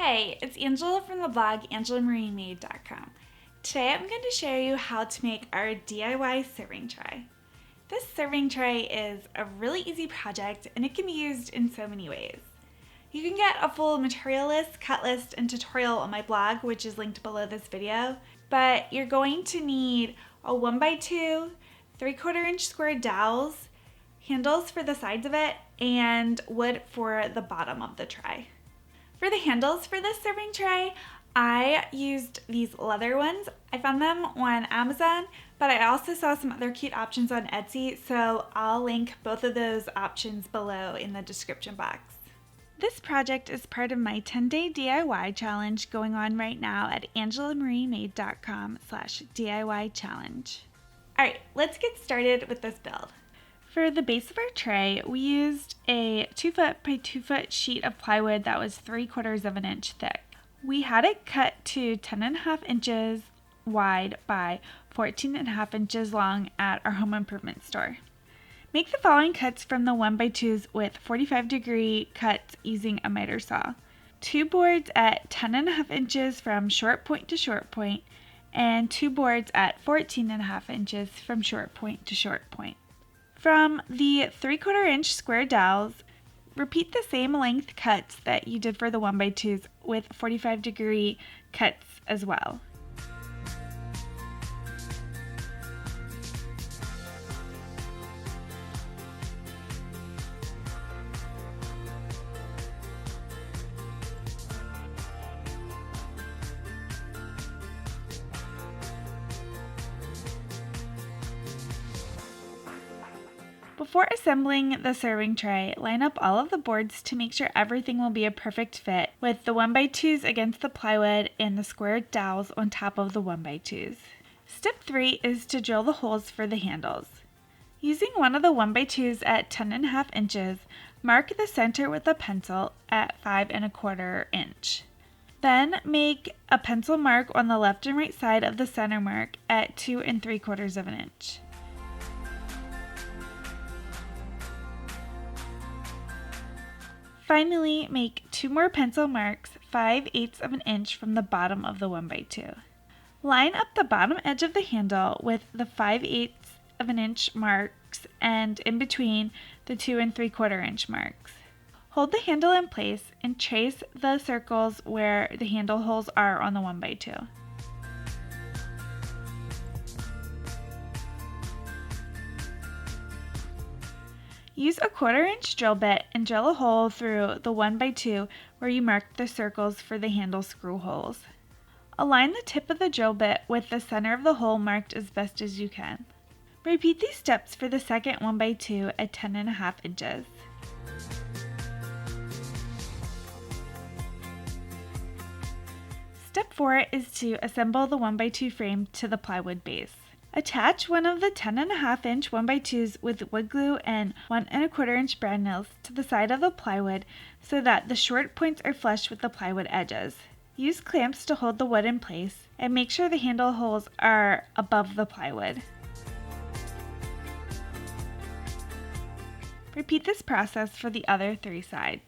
Hey, it's Angela from the blog angelamariemade.com. Today I'm going to show you how to make our DIY serving tray. This serving tray is a really easy project and it can be used in so many ways. You can get a full material list, cut list, and tutorial on my blog, which is linked below this video, but you're going to need a 1x2, 3/4 inch square dowels, handles for the sides of it, and wood for the bottom of the tray. For the handles for this serving tray, I used these leather ones. I found them on Amazon, but I also saw some other cute options on Etsy, so I'll link both of those options below in the description box. This project is part of my 10-day DIY challenge going on right now at angelamariemade.com/DIY challenge. Alright, let's get started with this build. For the base of our tray, we used a 2 foot by 2 foot sheet of plywood that was 3/4 of an inch thick. We had it cut to 10.5 inches wide by 14.5 inches long at our home improvement store. Make the following cuts from the 1x2s with 45-degree cuts using a miter saw. 2 boards at 10.5 inches from short point to short point, and 2 boards at 14.5 inches from short point to short point. From the 3/4 inch square dowels, repeat the same length cuts that you did for the 1x2s with 45-degree cuts as well. Before assembling the serving tray, line up all of the boards to make sure everything will be a perfect fit, with the 1x2s against the plywood and the square dowels on top of the 1x2s. Step 3 is to drill the holes for the handles. Using one of the 1x2s at 10.5 inches, mark the center with a pencil at 5.25 inch. Then make a pencil mark on the left and right side of the center mark at 2 3/4 of an inch. Finally, make 2 more pencil marks 5/8 of an inch from the bottom of the 1x2. Line up the bottom edge of the handle with the 5/8 of an inch marks and in between the 2 3/4 inch marks. Hold the handle in place and trace the circles where the handle holes are on the 1x2. Use a 1/4 inch drill bit and drill a hole through the 1x2 where you marked the circles for the handle screw holes. Align the tip of the drill bit with the center of the hole marked as best as you can. Repeat these steps for the second 1x2 at 10.5 inches. Step 4 is to assemble the 1x2 frame to the plywood base. Attach one of the 10.5 inch 1x2s with wood glue and 1 1/4 inch brad nails to the side of the plywood so that the short points are flush with the plywood edges. Use clamps to hold the wood in place and make sure the handle holes are above the plywood. Repeat this process for the other 3 sides.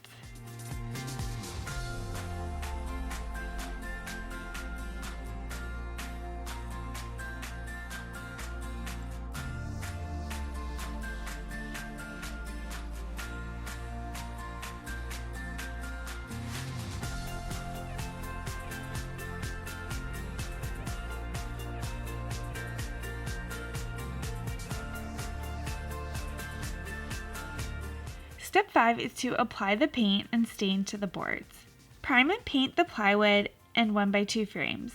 Step 5 is to apply the paint and stain to the boards. Prime and paint the plywood and 1x2 frames.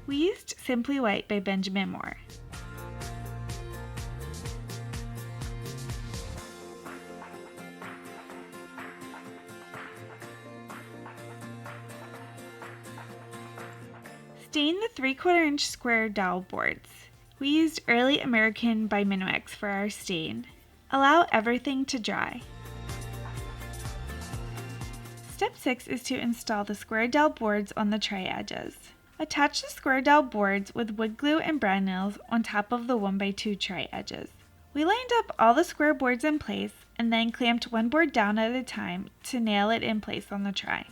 We used Simply White by Benjamin Moore. Stain the 3/4 inch square dowel boards. We used Early American by Minwax for our stain. Allow everything to dry. Step 6 is to install the square dowel boards on the tray edges. Attach the square dowel boards with wood glue and brad nails on top of the 1x2 tray edges. We lined up all the square boards in place and then clamped one board down at a time to nail it in place on the tray.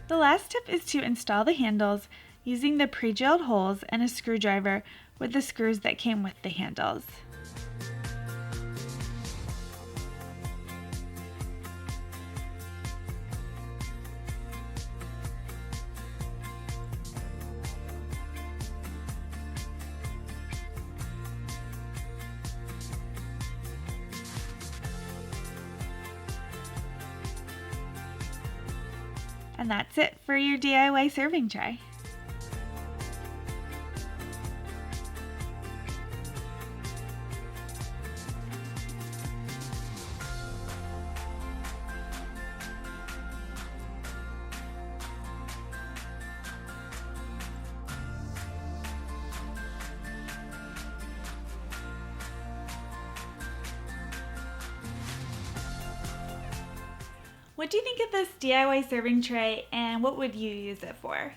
The last tip is to install the handles using the pre-drilled holes and a screwdriver with the screws that came with the handles. And that's it for your DIY serving tray. What do you think of this DIY serving tray and what would you use it for?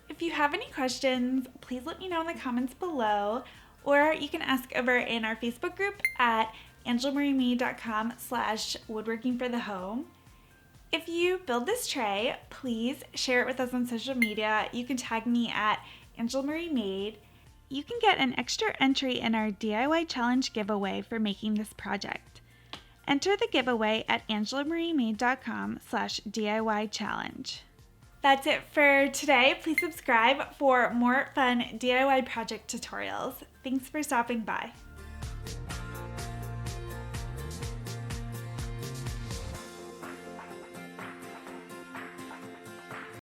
If you have any questions, please let me know in the comments below, or you can ask over in our Facebook group at angelamariemade.com/woodworkingforthehome. If you build this tray, please share it with us on social media. You can tag me at angelamariemade. You can get an extra entry in our DIY challenge giveaway for making this project. Enter the giveaway at angelamariemade.com/DIY challenge. That's it for today. Please subscribe for more fun DIY project tutorials. Thanks for stopping by.